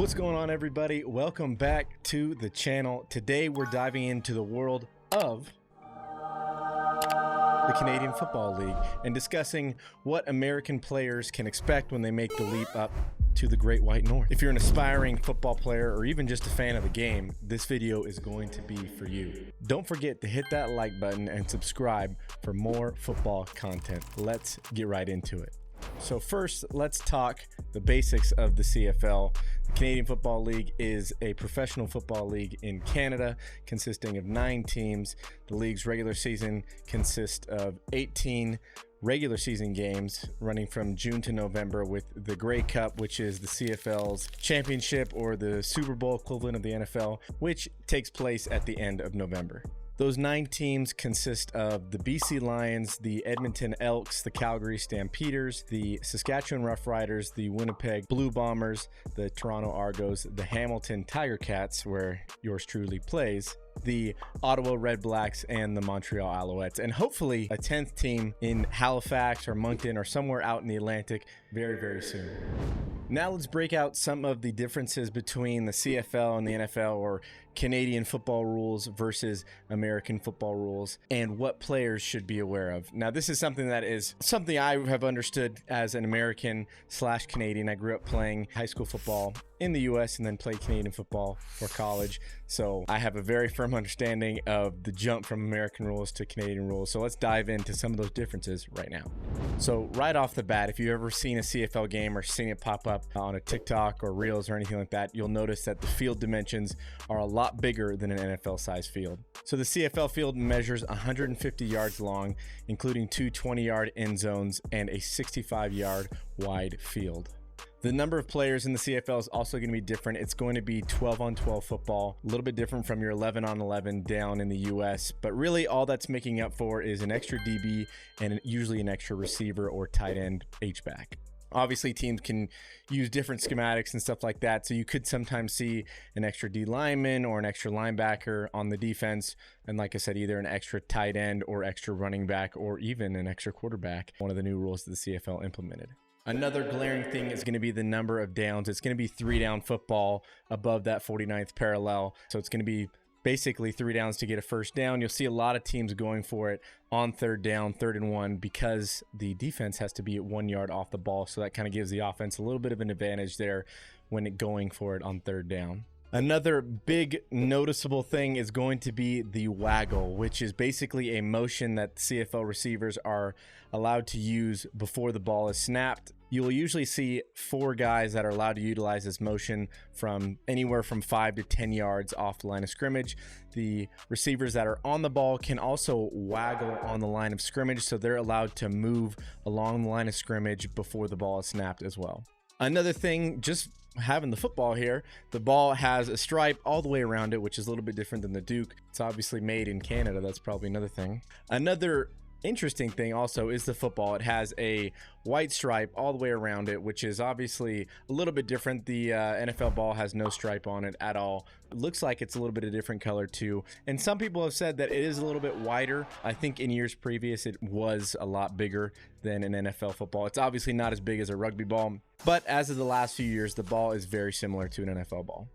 What's going on, everybody? Welcome back to the channel. Today we're diving into the world of the Canadian Football League and discussing what American players can expect when they make the leap up to the Great White North. If you're an aspiring football player or even just a fan of the game, this video is going to be for you. Don't forget to hit that like button and subscribe for more football content. Let's get right into it. So first, let's talk the basics of the CFL. The Canadian Football League is a professional football league in Canada consisting of 9 teams. The league's regular season consists of 18 regular season games running from June to November, with the Grey Cup, which is the CFL's championship or the Super Bowl equivalent of the NFL, which takes place at the end of November. Those 9 teams consist of the BC Lions, the Edmonton Elks, the Calgary Stampeders, the Saskatchewan Roughriders, the Winnipeg Blue Bombers, the Toronto Argos, the Hamilton Tiger Cats, where yours truly plays, the Ottawa Red Blacks, and the Montreal Alouettes, and hopefully a 10th team in Halifax or Moncton or somewhere out in the Atlantic very, very soon. Now let's break out some of the differences between the CFL and the NFL, or Canadian football rules versus American football rules, and what players should be aware of. Now, this is something that is something I have understood as an American / Canadian. I grew up playing high school football in the US and then played Canadian football for college. So I have a very firm understanding of the jump from American rules to Canadian rules. So let's dive into some of those differences right now. So right off the bat, if you've ever seen a CFL game or seen it pop up on a TikTok or Reels or anything like that, you'll notice that the field dimensions are a lot bigger than an NFL size field. So the CFL field measures 150 yards long, including 2 20-yard end zones and a 65-yard wide field. The number of players in the CFL is also going to be different. It's going to be 12-on-12 football, a little bit different from your 11-on-11 down in the US, but really all that's making up for is an extra DB and usually an extra receiver or tight end H-back. Obviously, teams can use different schematics and stuff like that, so you could sometimes see an extra D lineman or an extra linebacker on the defense, and like I said, either an extra tight end or extra running back or even an extra quarterback, one of the new rules that the CFL implemented. Another glaring thing is going to be the number of downs. It's going to be 3-down football above that 49th parallel, so it's going to be basically 3 downs to get a first down. You'll see a lot of teams going for it on 3rd down, 3rd and 1, because the defense has to be at 1 yard off the ball. So that kind of gives the offense a little bit of an advantage there when going for it on 3rd down. Another big noticeable thing is going to be the waggle, which is basically a motion that CFL receivers are allowed to use before the ball is snapped. You will usually see 4 guys that are allowed to utilize this motion from anywhere from 5 to 10 yards off the line of scrimmage. The receivers that are on the ball can also waggle on the line of scrimmage, so they're allowed to move along the line of scrimmage before the ball is snapped as well. Another thing, just having the football here, the ball has a stripe all the way around it, which is a little bit different than the Duke. It's obviously made in Canada. That's probably another thing. Another interesting thing also is the football. It has a white stripe all the way around it, which is obviously a little bit different. The NFL ball has no stripe on it at all. It looks like it's a little bit of different color too, and some people have said that it is a little bit wider. I think in years previous it was a lot bigger than an NFL football. It's obviously not as big as a rugby ball, but as of the last few years, the ball is very similar to an NFL ball.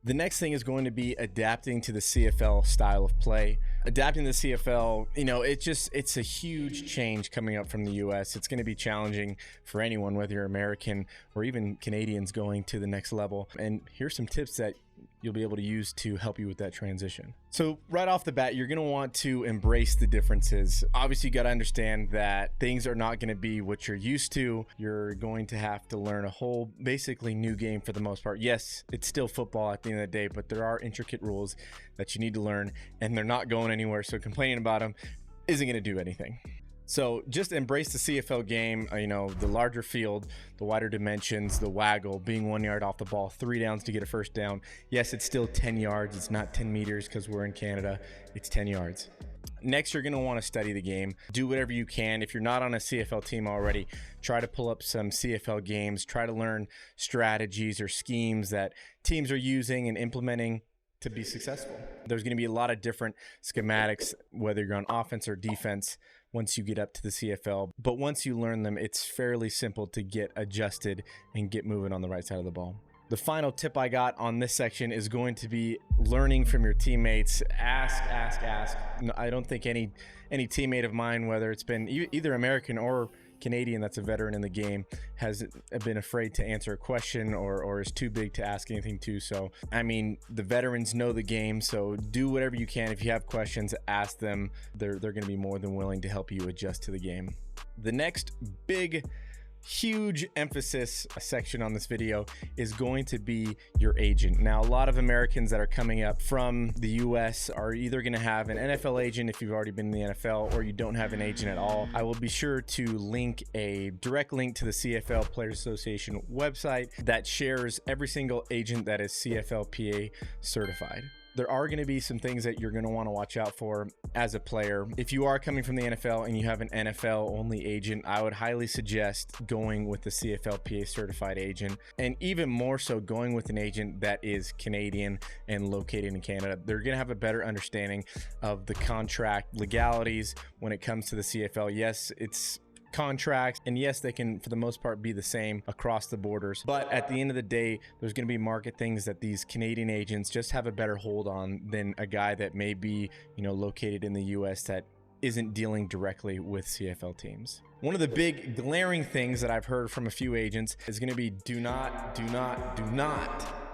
The next thing is going to be adapting to the CFL style of play. Adapting to the CFL, you know, it's a huge change coming up from the US. It's going to be challenging for anyone, whether you're American or even Canadians going to the next level. And here's some tips that you'll be able to use to help you with that transition. So right off the bat, you're going to want to embrace the differences. Obviously, you got to understand that things are not going to be what you're used to. You're going to have to learn a whole basically new game for the most part. Yes, it's still football at the end of the day, but there are intricate rules that you need to learn, and they're not going anywhere. So complaining about them isn't going to do anything. So just embrace the CFL game, you know, the larger field, the wider dimensions, the waggle, being 1 yard off the ball, 3 downs to get a first down. Yes, it's still 10 yards. It's not 10 meters because we're in Canada. It's 10 yards. Next, you're going to want to study the game. Do whatever you can. If you're not on a CFL team already, try to pull up some CFL games. Try to learn strategies or schemes that teams are using and implementing to be successful. There's going to be a lot of different schematics, whether you're on offense or defense, once you get up to the CFL. But once you learn them, it's fairly simple to get adjusted and get moving on the right side of the ball. The final tip I got on this section is going to be learning from your teammates. Ask. No, I don't think any teammate of mine, whether it's been either American or Canadian that's a veteran in the game, has been afraid to answer a question or is too big to ask anything to. So, I mean, the veterans know the game, so do whatever you can. If you have questions, ask them. They're going to be more than willing to help you adjust to the game. The next huge emphasis section on this video is going to be your agent. Now, a lot of Americans that are coming up from the US are either going to have an NFL agent if you've already been in the NFL, or you don't have an agent at all. I will be sure to link a direct link to the CFL Players Association website that shares every single agent that is CFLPA certified. There are going to be some things that you're going to want to watch out for as a player. If you are coming from the NFL and you have an NFL only agent, I would highly suggest going with the CFLPA certified agent, and even more so going with an agent that is Canadian and located in Canada. They're going to have a better understanding of the contract legalities when it comes to the CFL. Yes, it's contracts, and yes, they can for the most part be the same across the borders, but at the end of the day, there's going to be market things that these Canadian agents just have a better hold on than a guy that may be, located in the US that isn't dealing directly with CFL teams. One of the big glaring things that I've heard from a few agents is going to be do not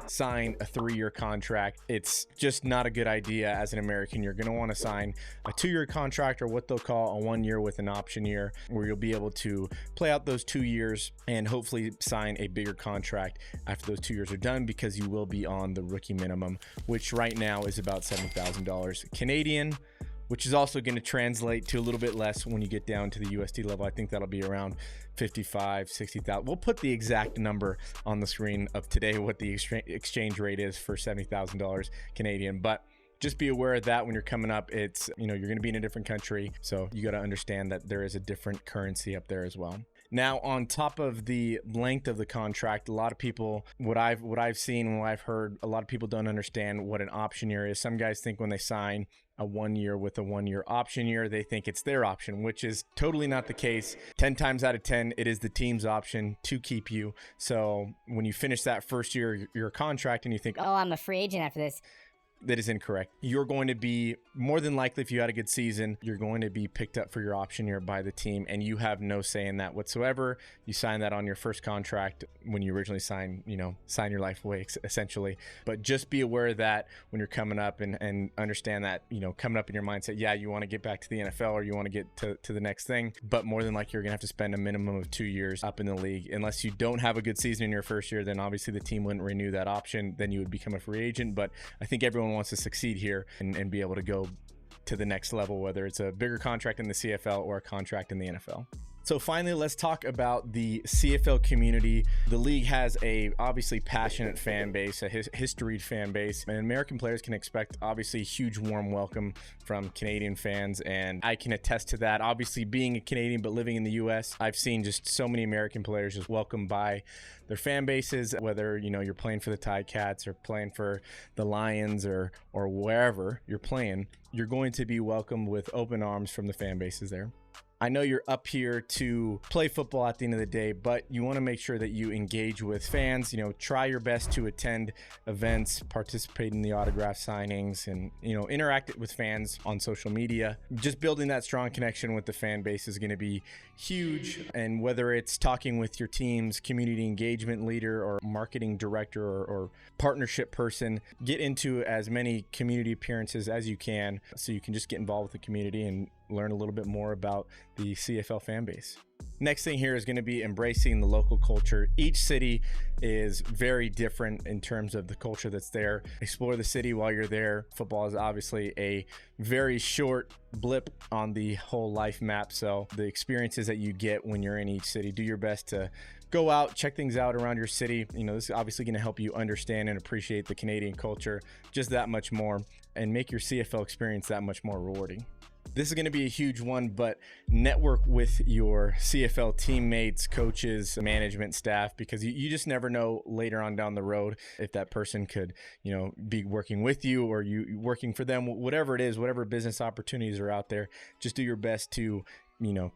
sign a 3-year contract. It's just not a good idea as an American. You're going to want to sign a 2-year contract, or what they'll call a 1 year with an option year, where you'll be able to play out those 2 years and hopefully sign a bigger contract after those 2 years are done, because you will be on the rookie minimum, which right now is about $70,000 Canadian, which is also going to translate to a little bit less when you get down to the USD level. I think that'll be around 55, 60,000. We'll put the exact number on the screen of today, what the exchange rate is for $70,000 Canadian. But just be aware of that when you're coming up. It's, you're going to be in a different country, so you got to understand that there is a different currency up there as well. Now, on top of the length of the contract, a lot of people, what I've seen and what I've heard, a lot of people don't understand what an option year is. Some guys think when they sign a 1 year with a 1 year option year, they think it's their option, which is totally not the case. 10 times out of 10, it is the team's option to keep you. So when you finish that first year, your contract, and you think, oh, I'm a free agent after this, that is incorrect. You're going to be, more than likely, if you had a good season, you're going to be picked up for your option year by the team, and you have no say in that whatsoever. You sign that on your first contract when you originally sign your life away, essentially. But just be aware of that when you're coming up, and understand that, coming up in your mindset, yeah, you want to get back to the NFL, or you want to get to the next thing, but more than likely, you're gonna have to spend a minimum of 2 years up in the league. Unless you don't have a good season in your first year, then obviously the team wouldn't renew that option. Then you would become a free agent. But I think everyone wants to succeed here and be able to go to the next level, whether it's a bigger contract in the CFL or a contract in the NFL. So finally, let's talk about the CFL community. The league has a obviously passionate fan base, a historied fan base, and American players can expect obviously a huge warm welcome from Canadian fans, and I can attest to that. Obviously, being a Canadian but living in the US, I've seen just so many American players just welcomed by their fan bases, whether you're playing for the Ticats or playing for the Lions or wherever you're playing, you're going to be welcomed with open arms from the fan bases there. I know you're up here to play football at the end of the day, but you want to make sure that you engage with fans. Try your best to attend events, participate in the autograph signings, and interact with fans on social media. Just building that strong connection with the fan base is going to be huge. And whether it's talking with your team's community engagement leader or marketing director or partnership person, get into as many community appearances as you can, so you can just get involved with the community and learn a little bit more about the CFL fan base. Next thing here is going to be embracing the local culture. Each city is very different in terms of the culture that's there. Explore the city while you're there. Football is obviously a very short blip on the whole life map, so the experiences that you get when you're in each city, do your best to go out, check things out around your city. This is obviously going to help you understand and appreciate the Canadian culture just that much more, and make your CFL experience that much more rewarding. This is going to be a huge one, but network with your CFL teammates, coaches, management staff, because you just never know later on down the road if that person could, be working with you or you working for them, whatever it is, whatever business opportunities are out there. Just do your best to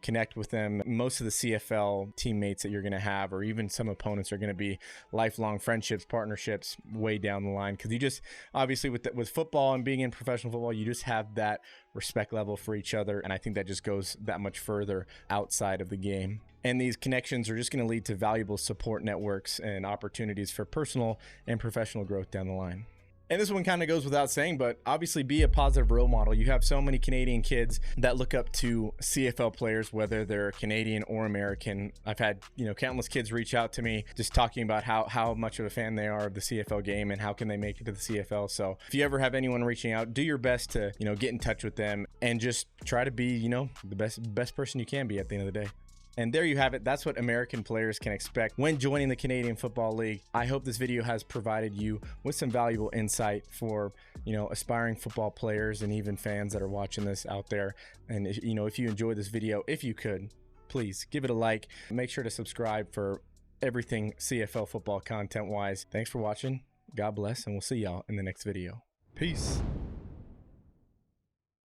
connect with them. Most of the CFL teammates that you're going to have, or even some opponents, are going to be lifelong friendships, partnerships way down the line. Because you just, obviously with football and being in professional football, you just have that respect level for each other. And I think that just goes that much further outside of the game. And these connections are just going to lead to valuable support networks and opportunities for personal and professional growth down the line. And this one kind of goes without saying, but obviously be a positive role model. You have so many Canadian kids that look up to CFL players, whether they're Canadian or American. I've had, countless kids reach out to me just talking about how much of a fan they are of the CFL game and how can they make it to the CFL. So if you ever have anyone reaching out, do your best to, get in touch with them and just try to be, the best person you can be at the end of the day. And there you have it. That's what American players can expect when joining the Canadian Football League. I hope this video has provided you with some valuable insight for, aspiring football players and even fans that are watching this out there. And, if you enjoyed this video, if you could, please give it a like. Make sure to subscribe for everything CFL football content-wise. Thanks for watching. God bless, and we'll see y'all in the next video. Peace.